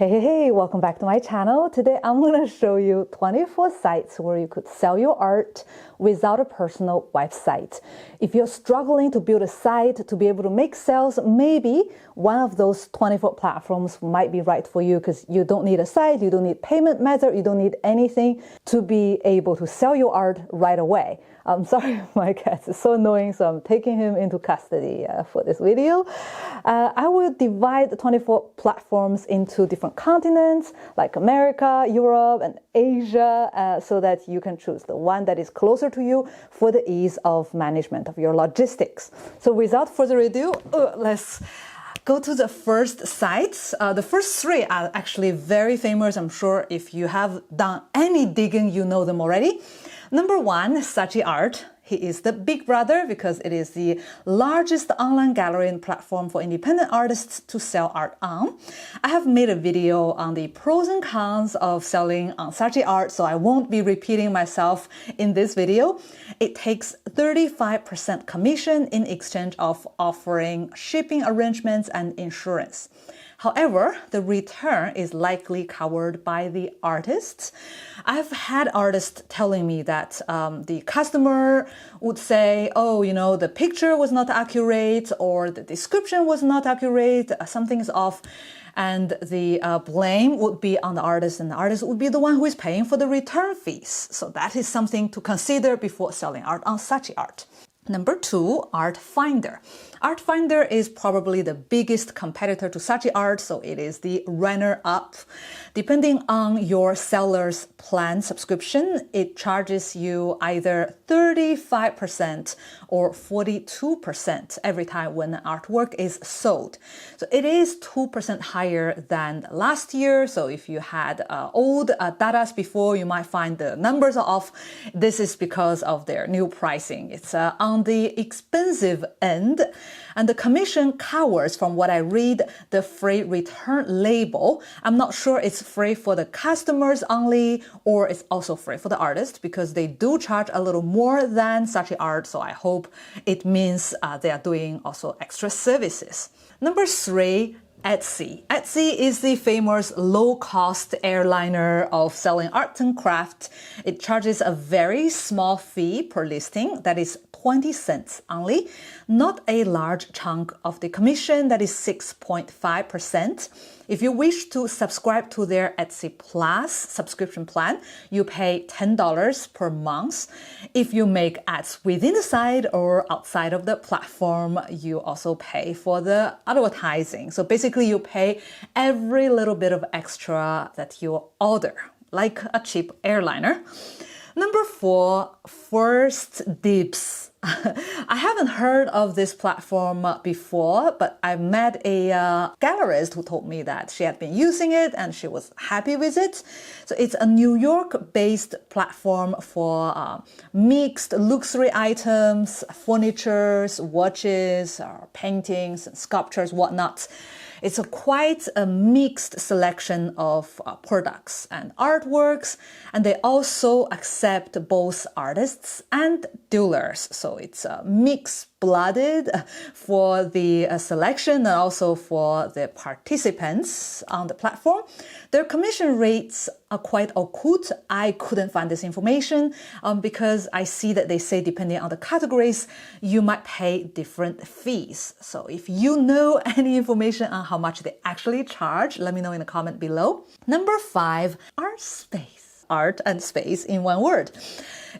Hey, welcome back to my channel. Today I'm going to show you 24 sites where you could sell your art without a personal website. If you're struggling to build a site to be able to make sales, maybe one of those 24 platforms might be right for you because you don't need a site, you don't need payment method, you don't need anything to be able to sell your art right away. I'm sorry, my cat is so annoying, so I'm taking him into custody for this video. I will divide the 24 platforms into different continents like America, Europe, and Asia so that you can choose the one that is closer to you for the ease of management of your logistics. So without further ado, let's go to the first sites. The first three are actually very famous. I'm sure if you have done any digging, you know them already. Number one, Saatchi Art. He is the big brother because it is the largest online gallery and platform for independent artists to sell art on. I have made a video on the pros and cons of selling on Saatchi Art, so I won't be repeating myself in this video. It takes 35% commission in exchange of offering shipping arrangements and insurance. However, the return is likely covered by the artists. I've had artists telling me that the customer would say, oh, you know, the picture was not accurate or the description was not accurate, something's off. And the blame would be on the artist, and the artist would be the one who is paying for the return fees. So that is something to consider before selling art on Saatchi Art. Number two, Art Finder. Art Finder is probably the biggest competitor to Saatchi Art, so it is the runner-up. Depending on your seller's plan subscription, it charges you either 35% or 42% every time when an artwork is sold. So it is 2% higher than last year. So if you had old data before, you might find the numbers are off. This is because of their new pricing. It's on the expensive end. And the commission covers, from what I read, the free return label. I'm not sure it's free for the customers only or it's also free for the artist because they do charge a little more than Saatchi Art. So I hope it means they are doing also extra services. Number three, Etsy. Etsy is the famous low-cost airliner of selling art and craft. It charges a very small fee per listing, that is 20 cents only, not a large chunk of the commission, that is 6.5%. If you wish to subscribe to their Etsy Plus subscription plan, you pay $10 per month. If you make ads within the site or outside of the platform, you also pay for the advertising. So basically you pay every little bit of extra that you order, like a cheap airliner. Number four, First Dibs. I haven't heard of this platform before, but I met a gallerist who told me that she had been using it and she was happy with it. So it's a New York-based platform for mixed luxury items, furnitures, watches, paintings, and sculptures, whatnot. It's quite a mixed selection of products and artworks, and they also accept both artists and dealers. So it's mixed-blooded for the selection and also for the participants on the platform. Their commission rates are quite occult. I couldn't find this information because I see that they say depending on the categories, you might pay different fees. So if you know any information on how much they actually charge, let me know in the comment below. Number five, Artspace. Art and space in one word.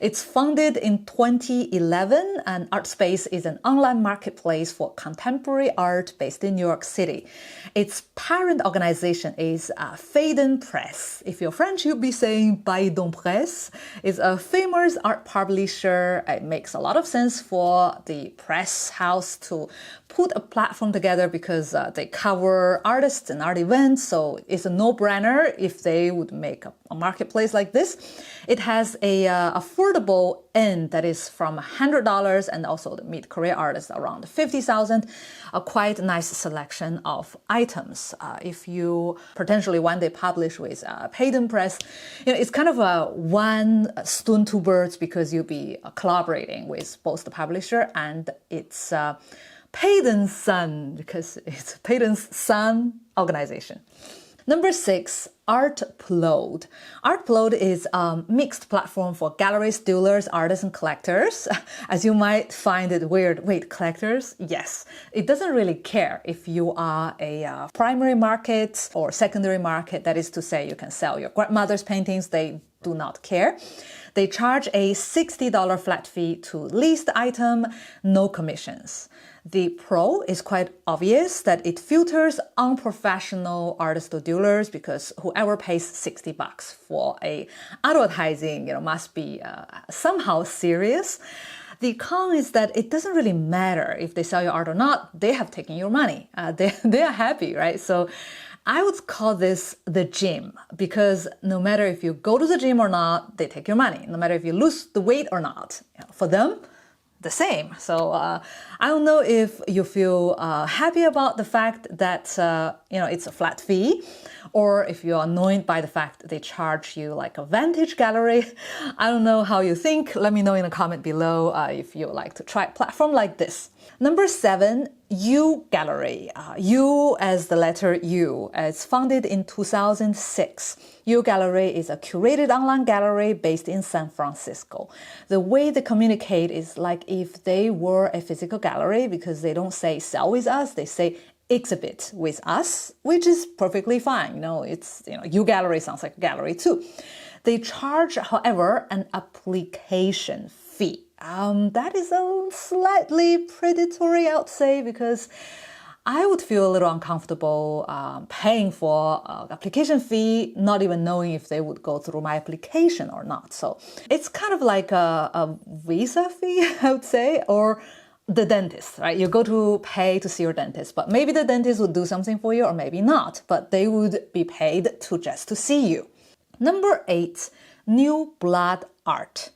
It's founded in 2011, and Artspace is an online marketplace for contemporary art based in New York City. Its parent organization is Phaidon Press. If you're French, you'll be saying Phaidon Press. It's a famous art publisher. It makes a lot of sense for the press house to put a platform together because they cover artists and art events, so it's a no-brainer if they would make a marketplace like this. It has a affordable end that is from $100 and also the mid-career artists around $50,000. A quite nice selection of items. If you potentially one day publish with Phaidon Press, you know, it's kind of a one stone two birds because you'll be collaborating with both the publisher and its Phaidon's son, because it's Phaidon's son organization. Number 6, Artplode. Artplode is a mixed platform for galleries, dealers, artists, and collectors. As you might find it weird, wait, collectors? Yes. It doesn't really care if you are a primary market or secondary market. That is to say, you can sell your grandmother's paintings. They do not care. They charge a $60 flat fee to list the item, no commissions. The pro is quite obvious that it filters unprofessional artists or dealers because whoever pays $60 for a advertising, must be somehow serious. The con is that it doesn't really matter if they sell your art or not. They have taken your money. They are happy, right? So I would call this the gym because no matter if you go to the gym or not, they take your money. No matter if you lose the weight or not, for them, the same. So I don't know if you feel happy about the fact that it's a flat fee, or if you're annoyed by the fact that they charge you like a vintage gallery. I don't know how you think. Let me know in a comment below if you like to try a platform like this. Number 7, UGallery. U as the letter U. It's founded in 2006. UGallery is a curated online gallery based in San Francisco. The way they communicate is like if they were a physical gallery, because they don't say sell with us, they say exhibit with us, which is perfectly fine. UGallery sounds like a gallery too. They charge, however, an application fee. That is a slightly predatory, I would say, because I would feel a little uncomfortable paying for application fee, not even knowing if they would go through my application or not. So it's kind of like a visa fee, I would say, or the dentist, right? You go to pay to see your dentist, but maybe the dentist would do something for you or maybe not, but they would be paid just to see you. Number 8, New Blood Art.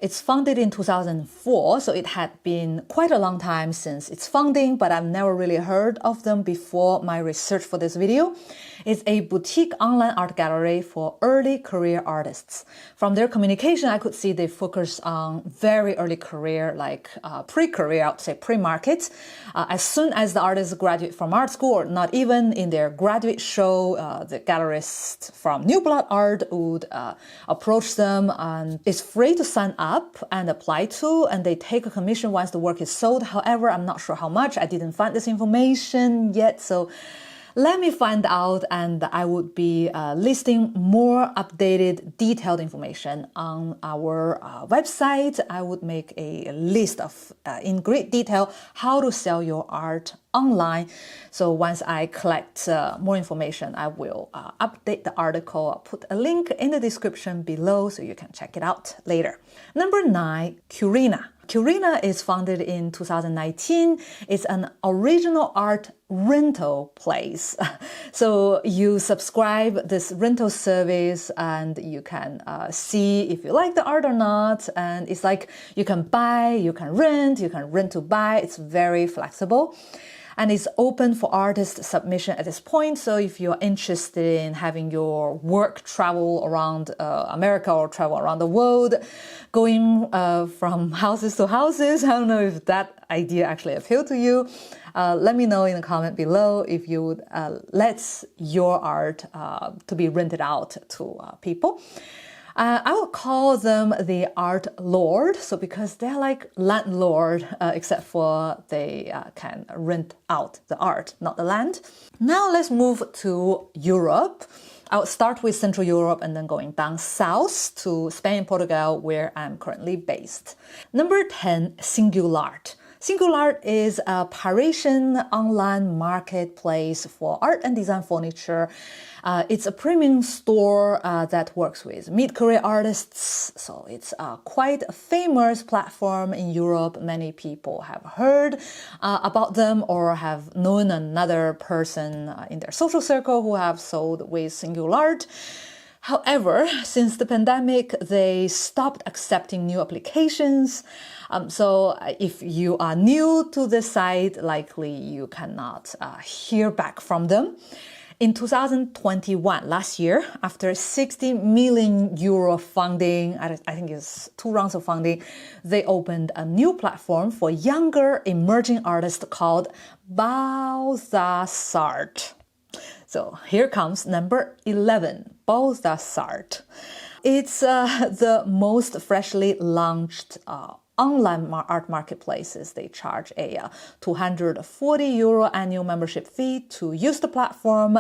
It's founded in 2004, so it had been quite a long time since its founding, but I've never really heard of them before my research for this video. It's a boutique online art gallery for early career artists. From their communication, I could see they focus on very early career, like pre-career, I would say pre-market. As soon as the artists graduate from art school, or not even in their graduate show, the gallerist from New Blood Art would approach them, and it's free to sign up and apply to, and they take a commission once the work is sold. However, I'm not sure how much. I didn't find this information yet, so let me find out, and I would be listing more updated, detailed information on our website. I would make a list of, in great detail, how to sell your art online. So once I collect more information, I will update the article. I'll put a link in the description below so you can check it out later. Number 9, Curina. Curina is founded in 2019. It's an original art rental place. So you subscribe this rental service and you can see if you like the art or not. And it's like you can buy, you can rent to buy. It's very flexible. And it's open for artist submission at this point. So if you're interested in having your work travel around America or travel around the world, going from houses to houses, I don't know if that idea actually appealed to you. Let me know in the comment below if you would let your art to be rented out to people. I would call them the art lord, so because they're like landlord, except for they can rent out the art, not the land. Now let's move to Europe. I would start with Central Europe and then going down south to Spain and Portugal, where I'm currently based. Number 10, Singulart. Singulart is a Parisian online marketplace for art and design furniture. It's a premium store that works with mid-career artists, so it's quite a famous platform in Europe. Many people have heard about them or have known another person in their social circle who have sold with Singulart. However, since the pandemic, they stopped accepting new applications. So if you are new to the site, likely you cannot hear back from them. In 2021, last year, after 60 million euro funding, I think it's 2 rounds of funding, they opened a new platform for younger emerging artists called Balthasart. So here comes number 11, Balthasart. It's the most freshly launched online art marketplaces. They charge a €240 annual membership fee to use the platform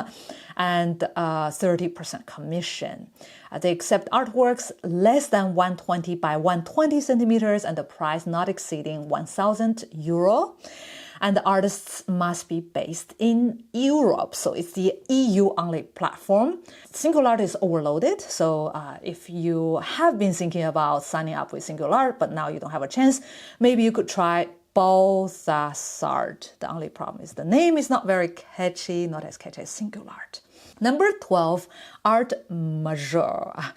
and 30% commission. They accept artworks less than 120 by 120 centimeters and the price not exceeding €1,000. And the artists must be based in Europe. So it's the EU-only platform. Singulart is overloaded. So if you have been thinking about signing up with Singulart, but now you don't have a chance, maybe you could try Balthasart. The only problem is the name is not very catchy, not as catchy as Singulart. Number 12, Majeur.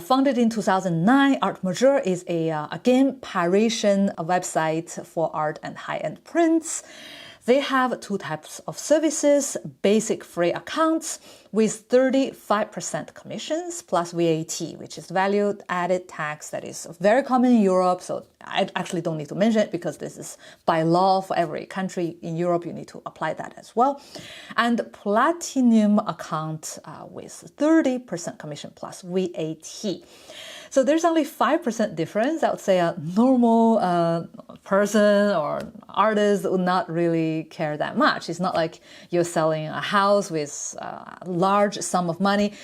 Founded in 2009, Majeur is again, Parisian website for art and high-end prints. They have two types of services, basic free accounts with 35% commissions plus VAT, which is value added tax that is very common in Europe. So I actually don't need to mention it because this is by law for every country in Europe. You need to apply that as well. And platinum account with 30% commission plus VAT. So there's only 5% difference. I would say a normal person or artist would not really care that much. It's not like you're selling a house with a large sum of money.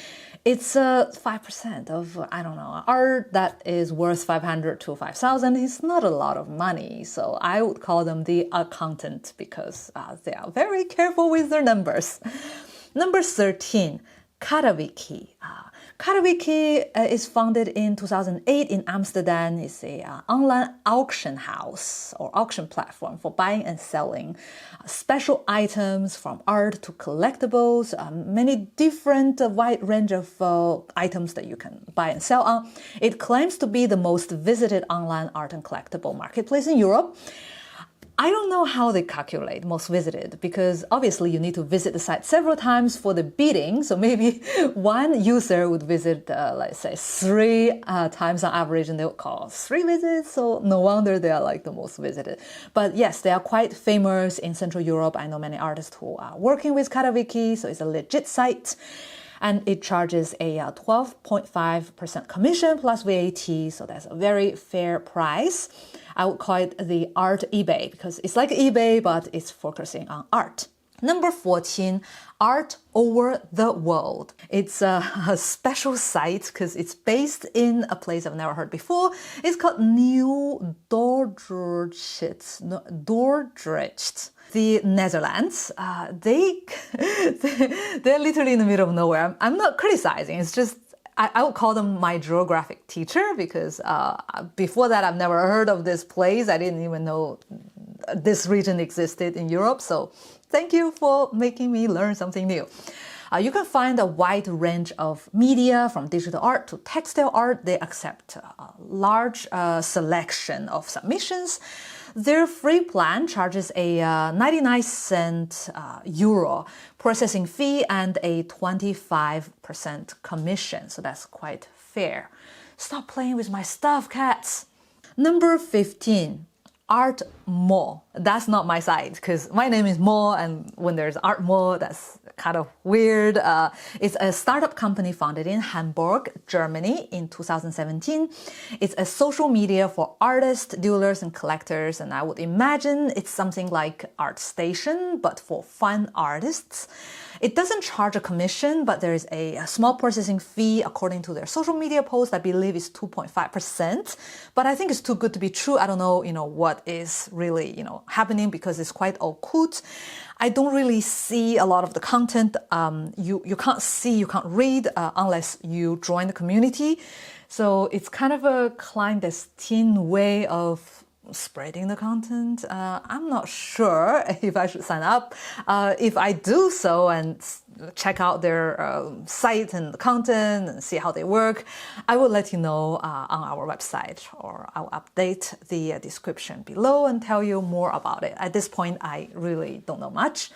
It's 5% of, I don't know, art that is worth 500 to 5,000. It's not a lot of money. So I would call them the accountant because they are very careful with their numbers. Number 13, CataWiki. CataWiki is founded in 2008 in Amsterdam. It's an online auction house or auction platform for buying and selling special items from art to collectibles, many different wide range of items that you can buy and sell on. It claims to be the most visited online art and collectible marketplace in Europe. I don't know how they calculate most visited because obviously you need to visit the site several times for the bidding. So maybe one user would visit, let's say, 3 times on average, and they would call 3 visits. So no wonder they are like the most visited. But yes, they are quite famous in Central Europe. I know many artists who are working with CataWiki, so it's a legit site. And it charges a 12.5% commission plus VAT, so that's a very fair price. I would call it the art eBay because it's like eBay, but it's focusing on art. Number 14, Art Over the World. It's a special site because it's based in a place I've never heard before. It's called New Dordrecht. The Netherlands, they're literally in the middle of nowhere. I'm not criticizing. It's just I would call them my geographic teacher because before that I've never heard of this place. I didn't even know this region existed in Europe. So thank you for making me learn something new. You can find a wide range of media from digital art to textile art. They accept a large selection of submissions. Their free plan charges a 99-cent euro processing fee and a 25% commission. So that's quite fair. Stop playing with my stuff, cats. Number 15. ArtMo. That's not my site because my name is Mo, and when there's ArtMo, that's kind of weird. It's a startup company founded in Hamburg, Germany in 2017. It's a social media for artists, dealers, and collectors, and I would imagine it's something like ArtStation, but for fun artists. It doesn't charge a commission, but there is a small processing fee according to their social media post. I believe it's 2.5%, but I think it's too good to be true. I don't know, what is really, happening because it's quite occult. I don't really see a lot of the content. You can't read unless you join the community. So it's kind of a clandestine way of spreading the content. I'm not sure if I should sign up. If I do so and check out their site and the content and see how they work, I will let you know on our website, or I'll update the description below and tell you more about it. At this point, I really don't know much.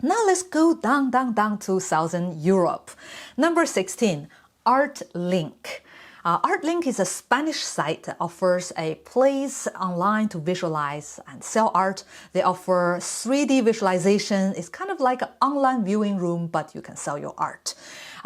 Now let's go down to Southern Europe. Number 16, ArtLink. ArtLink is a Spanish site that offers a place online to visualize and sell art. They offer 3D visualization. It's kind of like an online viewing room, but you can sell your art.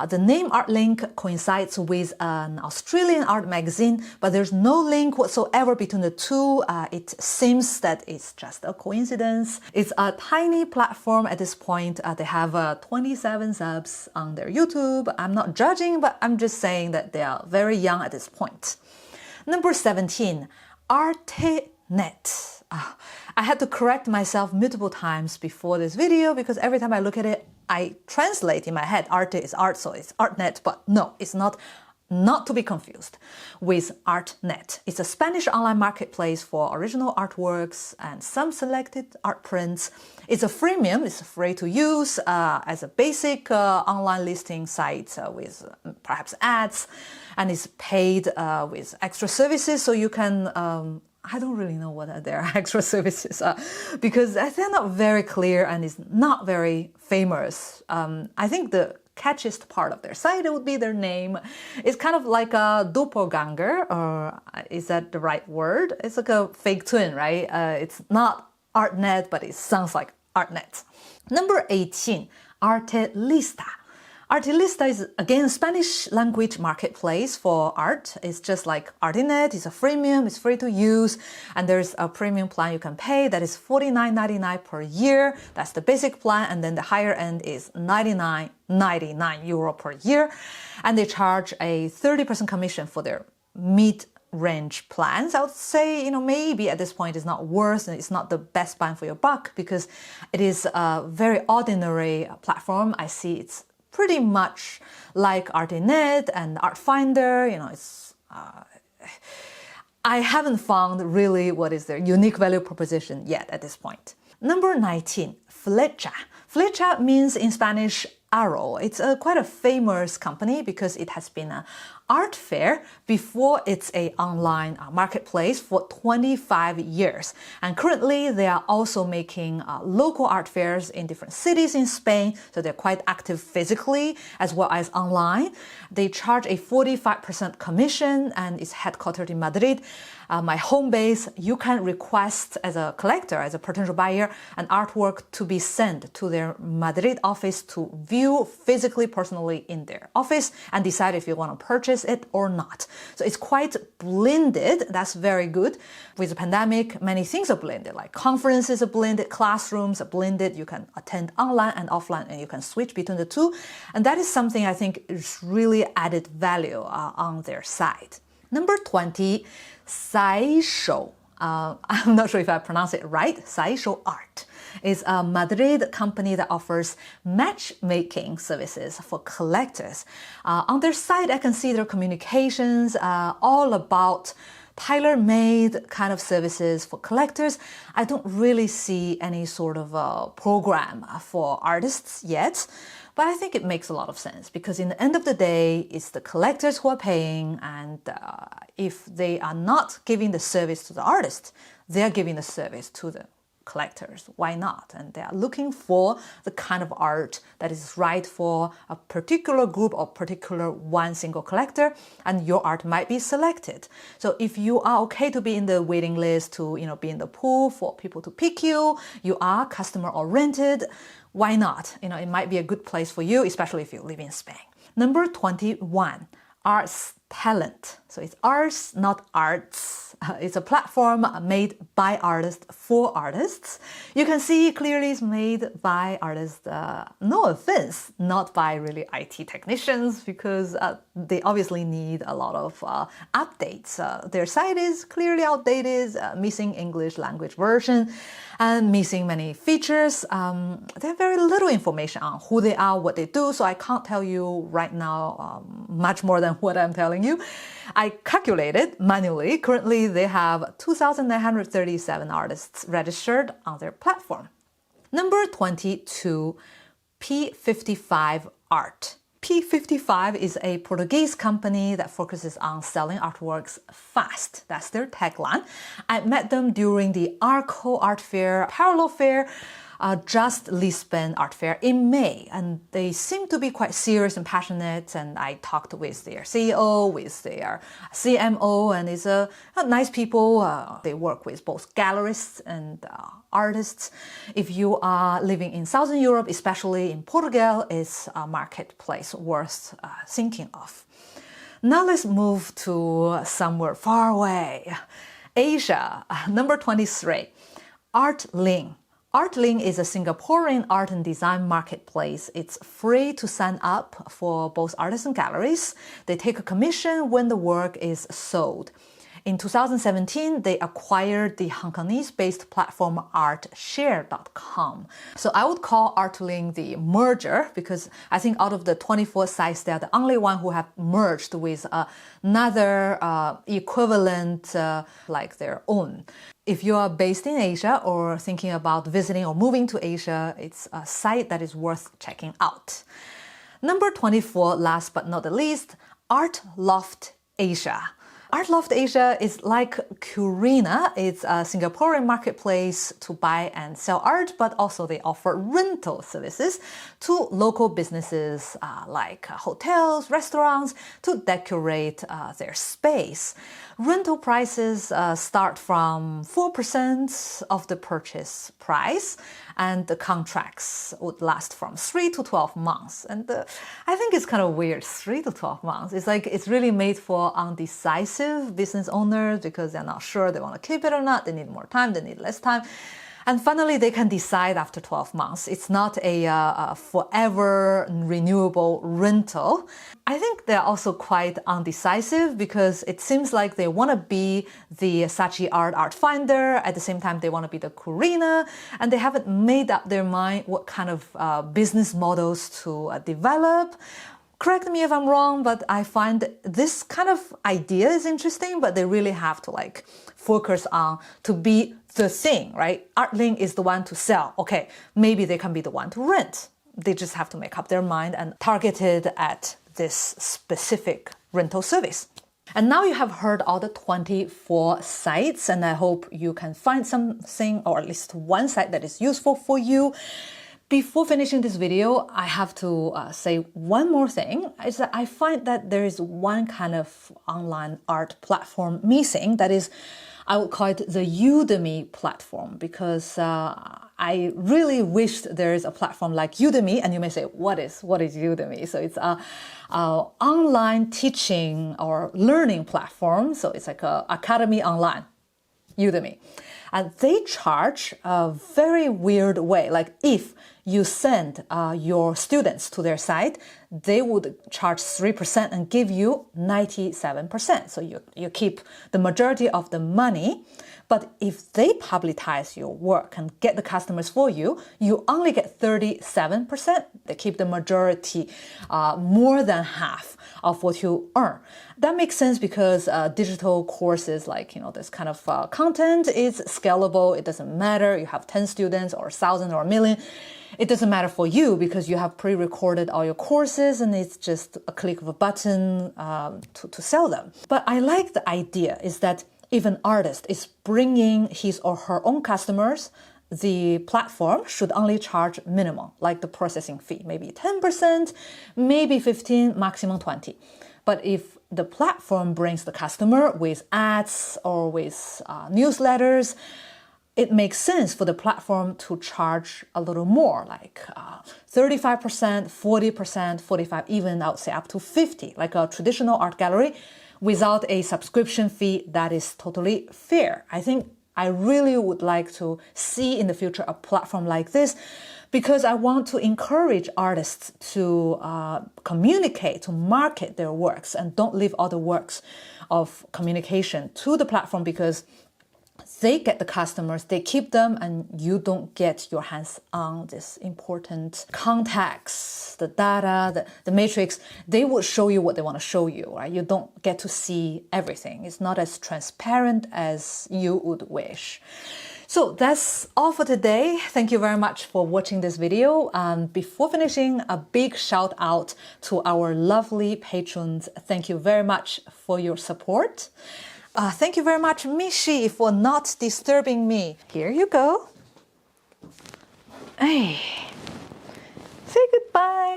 The name ArtLink coincides with an Australian art magazine, but there's no link whatsoever between the two. It seems that it's just a coincidence. It's a tiny platform at this point. They have 27 subs on their YouTube. I'm not judging, but I'm just saying that they are very young at this point. Number 17, Artenet. I had to correct myself multiple times before this video because every time I look at it, I translate in my head, Arte is art, so it's Artnet, but no, it's not. Not to be confused with Artenet. It's a Spanish online marketplace for original artworks and some selected art prints. It's a freemium, it's free to use as a basic online listing site with perhaps ads, and it's paid with extra services, so you can I don't really know what their extra services are because they're not very clear and it's not very famous. I think the catchiest part of their site would be their name. It's kind of like a doppelganger, or is that the right word? It's like a fake twin, right? It's not Artnet, but it sounds like Artnet. Number 18, ArteLista. ArteLista is again a Spanish language marketplace for art. It's just like Artenet, it's a freemium, it's free to use, and there's a premium plan you can pay that is $49.99 per year. That's the basic plan, and then the higher end is €99.99 per year, and they charge a 30% commission for their mid-range plans. I would say, maybe at this point it's not worth and it's not the best bang for your buck because it is a very ordinary platform. I see it's pretty much like Artenet and Art Finder. I haven't found really what is their unique value proposition yet at this point. Number 19, Flecha. Flecha means in Spanish arrow. It's quite a famous company because it has been an art fair before it's an online marketplace for 25 years. And currently they are also making local art fairs in different cities in Spain. So they're quite active physically as well as online. They charge a 45% commission and is headquartered in Madrid. My home base, you can request as a collector, as a potential buyer, an artwork to be sent to their Madrid office to view physically, personally in their office and decide if you want to purchase it or not. So it's quite blended. That's very good. With the pandemic, many things are blended, like conferences are blended, classrooms are blended. You can attend online and offline and you can switch between the two. And that is something I think is really added value on their side. Number 20, Saisho. I'm not sure if I pronounce it right. Saisho Art is a Madrid company that offers matchmaking services for collectors. On their site, I can see their communications all about tailor-made kind of services for collectors. I don't really see any sort of program for artists yet, but I think it makes a lot of sense because in the end of the day, it's the collectors who are paying, and if they are not giving the service to the artist, they are giving the service to the collectors. Why not? And they are looking for the kind of art that is right for a particular group or particular one single collector, and your art might be selected. So if you are okay to be in the waiting list, to be in the pool for people to pick you, you are customer oriented, why not? It might be a good place for you, especially if you live in Spain. Number 21, ArtStalent. So it's arts, not arts. It's a platform made by artists for artists. You can see clearly it's made by artists, no offense, not by really IT technicians, because they obviously need a lot of updates. Their site is clearly outdated, missing English language version, and missing many features. They have very little information on who they are, what they do, so I can't tell you right now much more than what I'm telling you. I calculated manually. Currently, they have 2,937 artists registered on their platform. Number 22, P55 Art. P55 is a Portuguese company that focuses on selling artworks fast. That's their tagline. I met them during the Arco Art Fair, Parallel Fair, just Lisbon Art Fair in May, and they seem to be quite serious and passionate. And I talked with their CEO, with their CMO, and it's nice people. They work with both gallerists and artists. If you are living in Southern Europe, especially in Portugal, it's a marketplace worth thinking of. Now let's move to somewhere far away. Asia, number 23, ArtLink. ArtLink is a Singaporean art and design marketplace. It's free to sign up for both artists and galleries. They take a commission when the work is sold. In 2017, they acquired the Hong Kongese-based platform artshare.com. So I would call ArtLink the merger, because I think out of the 24 sites, they're the only one who have merged with another equivalent like their own. If you are based in Asia or thinking about visiting or moving to Asia, it's a site that is worth checking out. Number 24, last but not the least, Loft Asia. Loft Asia is like Curina. It's a Singaporean marketplace to buy and sell art, but also they offer rental services to local businesses like hotels, restaurants to decorate their space. Rental prices start from 4% of the purchase price, and the contracts would last from 3 to 12 months. And I think it's kind of weird, 3 to 12 months. It's like it's really made for undecisive business owners because they're not sure they want to keep it or not. They need more time, they need less time. And finally, they can decide after 12 months. It's not a forever renewable rental. I think they're also quite undecisive because it seems like they want to be the Saatchi Art finder. At the same time, they want to be the Curina, and they haven't made up their mind what kind of business models to develop. Correct me if I'm wrong, but I find this kind of idea is interesting, but they really have to like focus on to be the thing, right? ArtLink is the one to sell. Okay, maybe they can be the one to rent. They just have to make up their mind and target it at this specific rental service. And now you have heard all the 24 sites, and I hope you can find something or at least one site that is useful for you. Before finishing this video, I have to say one more thing, is that I find that there is one kind of online art platform missing, that is, I would call it the Udemy platform, because I really wished there is a platform like Udemy, and you may say, what is Udemy? So it's a online teaching or learning platform, so it's like a academy online, Udemy. And they charge a very weird way. Like if you send your students to their site, they would charge 3% and give you 97%. So you keep the majority of the money. But if they publicize your work and get the customers for you, you only get 37%. They keep the majority, more than half of what you earn. That makes sense because digital courses like, this kind of content is scalable. It doesn't matter. You have 10 students or 1,000 or 1,000,000. It doesn't matter for you because you have pre-recorded all your courses and it's just a click of a button to sell them. But I like the idea is that if an artist is bringing his or her own customers, the platform should only charge minimum, like the processing fee, maybe 10%, maybe 15%, maximum 20%. But if the platform brings the customer with ads or with newsletters, it makes sense for the platform to charge a little more, like 35%, 40%, 45%, even I would say up to 50%, like a traditional art gallery without a subscription fee. That is totally fair. I think I really would like to see in the future a platform like this because I want to encourage artists to communicate, to market their works and don't leave all the works of communication to the platform because they get the customers, they keep them, and you don't get your hands on this important contacts, the data, the matrix. They will show you what they want to show you, right? You don't get to see everything. It's not as transparent as you would wish. So that's all for today. Thank you very much for watching this video. Before finishing, a big shout out to our lovely patrons. Thank you very much for your support. Thank you very much, Mishi, for not disturbing me. Here you go. Hey, say goodbye.